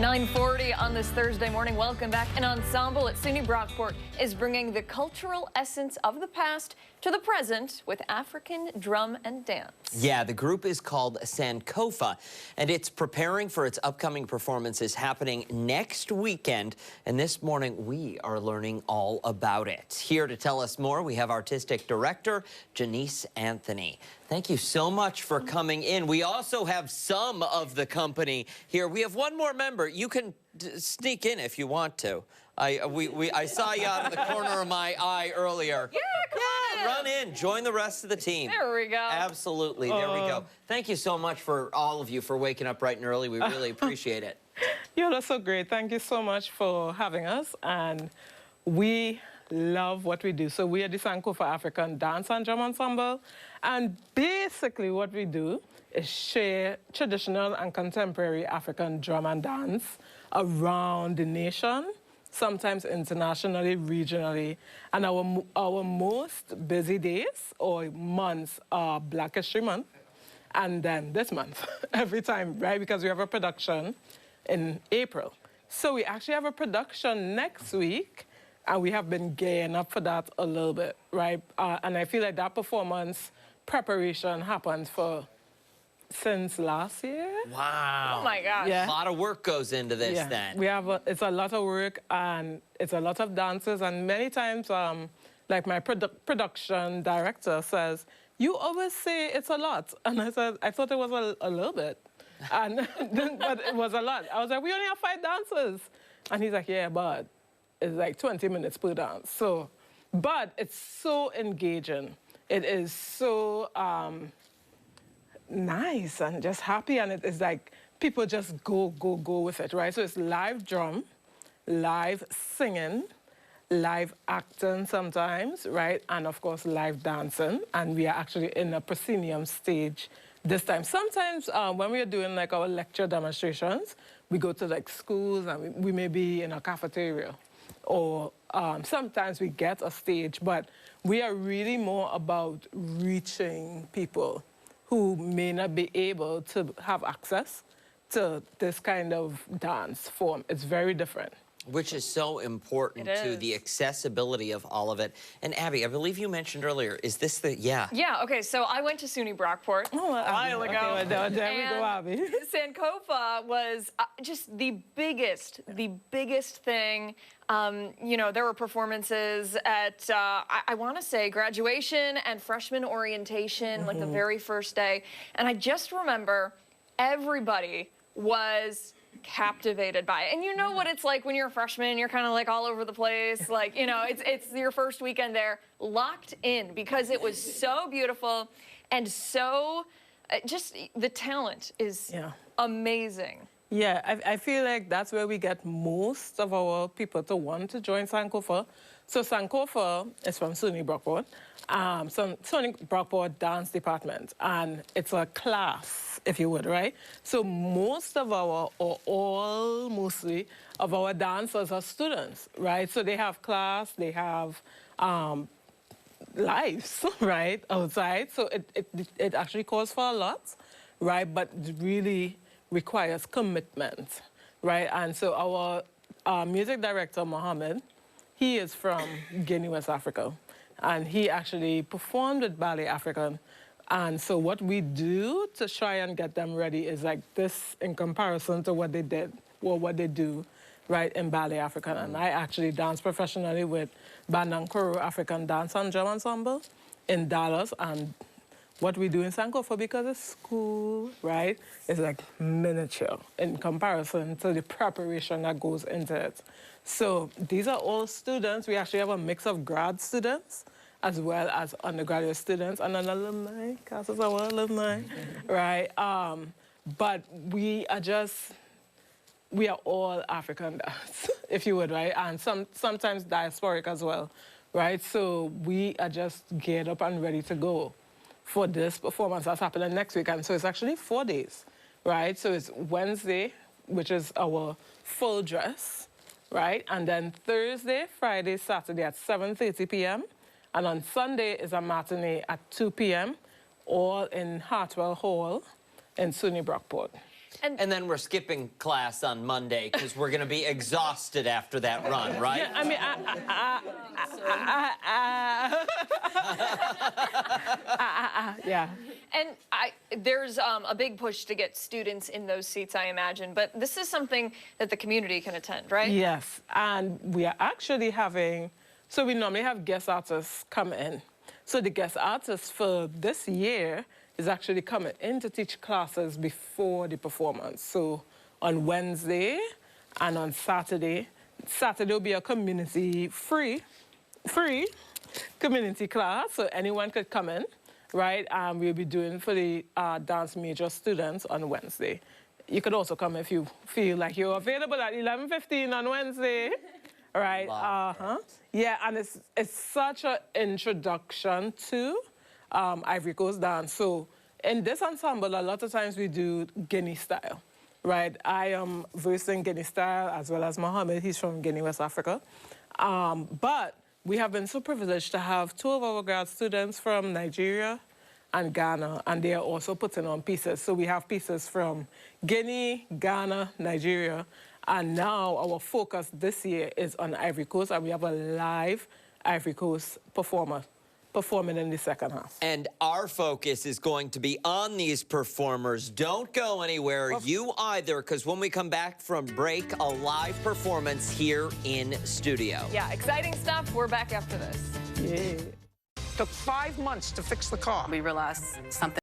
9:40 on this Thursday morning. Welcome back. An ensemble at SUNY Brockport is bringing the cultural essence of the past to the present with African drum and dance. Yeah, the group is called Sankofa, and it's preparing for its upcoming performances happening next weekend. And this morning, we are learning all about it. Here to tell us more, we have Artistic Director Janice Anthony. Thank you so much for coming in. We also have some of the company here. We have one more member. You can sneak in if you want to. I saw you out of the corner of my eye earlier. Yeah, come on. Run in. Join the rest of the team. There we go. Absolutely. There we go. Thank you so much for all of you for waking up bright and early. We really appreciate it. Yeah, that's so great. Thank you so much for having us. And we love what we do. So we are the Sankofa African Dance and Drum Ensemble. And basically what we do is share traditional and contemporary African drum and dance around the nation, sometimes internationally, regionally. And our most busy days or months are Black History Month, and then this month, every time, right? Because we have a production in April. So we actually have a production next week, and we have been gearing up for that a little bit, right? And I feel like that performance preparation happened since last year. Wow. Oh my gosh. Yeah. A lot of work goes into this then. We have it's a lot of work, and it's a lot of dancers, and many times, like my production director says, you always say it's a lot. And I said, I thought it was a little bit. And but it was a lot. I was like, we only have 5 dancers. And he's like, yeah, but it's like 20 minutes per dance. So, but it's so engaging. It is so nice and just happy, and it is like people just go with it, right? So it's live drum, live singing, live acting sometimes, right? And of course, live dancing. And we are actually in a proscenium stage this time. Sometimes when we are doing like our lecture demonstrations, we go to like schools, and we may be in a cafeteria, or sometimes we get a stage, but we are really more about reaching people who may not be able to have access to this kind of dance form. It's very different. Which is so important to the accessibility of all of it. And Abby, I believe you mentioned earlier, is this the, Yeah, okay, so I went to SUNY Brockport a while ago. Okay, well, there we go, Abby. Sankofa was just the biggest thing. You know, there were performances at, I want to say, graduation and freshman orientation, like the very first day. And I just remember everybody was captivated by it. And you know what it's like when you're a freshman, you're kind of like all over the place. Like, you know, it's your first weekend there, locked in, because it was so beautiful and so, just the talent is amazing. Yeah, I feel like that's where we get most of our people to want to join Sankofa. So Sankofa is from SUNY Brockport, SUNY Brockport Dance Department, and it's a class, if you would, right? So most of our, or all mostly, of our dancers are students, right? So they have class, they have lives, right, outside. So it actually calls for a lot, right? But it really requires commitment, right? And so our music director, Mohammed, he is from Guinea, West Africa, and he actually performed with Ballet African. And so what we do to try and get them ready is like this in comparison to what they did, or what they do, right, in Ballet African. And I actually dance professionally with Bandankoro African Dance and Drum Ensemble in Dallas, and what we do in Sankofa, because it's school, right, is like miniature in comparison to the preparation that goes into it. So these are all students. We actually have a mix of grad students as well as undergraduate students and an alumni, because it's our alumni, right? But we are all African dance, if you would, right? And sometimes diasporic as well, right? So we are just geared up and ready to go for this performance that's happening next week. And so it's actually 4 days, right? So it's Wednesday, which is our full dress, right? And then Thursday, Friday, Saturday at 7:30 p.m. And on Sunday is a matinee at 2 p.m., all in Hartwell Hall in SUNY Brockport. And then we're skipping class on Monday because we're going to be exhausted after that run, right? Yeah, I mean, yeah. And there's a big push to get students in those seats, I imagine. But this is something that the community can attend, right? Yes, and we are actually having, so we normally have guest artists come in. So the guest artist for this year is actually coming in to teach classes before the performance. So on Wednesday and on Saturday will be a community free community class, so anyone could come in, right? We'll be doing for the dance major students on Wednesday. You could also come if you feel like you're available at 11:15 on Wednesday, right? Yeah, and it's such an introduction to Ivory Coast dance. So in this ensemble, a lot of times we do Guinea style, right? I am versed in Guinea style as well as Mohammed. He's from Guinea, West Africa. But we have been so privileged to have 2 of our grad students from Nigeria and Ghana, and they are also putting on pieces. So we have pieces from Guinea, Ghana, Nigeria, and now our focus this year is on Ivory Coast, and we have a live Ivory Coast performer performing in the second half. And our focus is going to be on these performers. Don't go anywhere, you either, because when we come back from break, a live performance here in studio. Yeah, exciting stuff. We're back after this. Yeah. Took 5 months to fix the car. We realized something.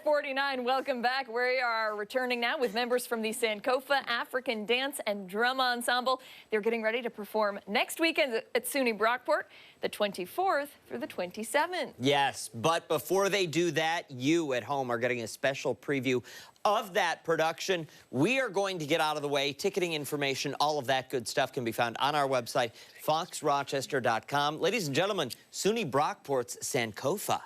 .49, welcome back. We are returning now with members from the Sankofa African Dance and Drum Ensemble. They're getting ready to perform next weekend at SUNY Brockport, the 24th through the 27th. Yes, but before they do that, you at home are getting a special preview of that production. We are going to get out of the way. Ticketing information, all of that good stuff can be found on our website, foxrochester.com. Ladies and gentlemen, SUNY Brockport's Sankofa.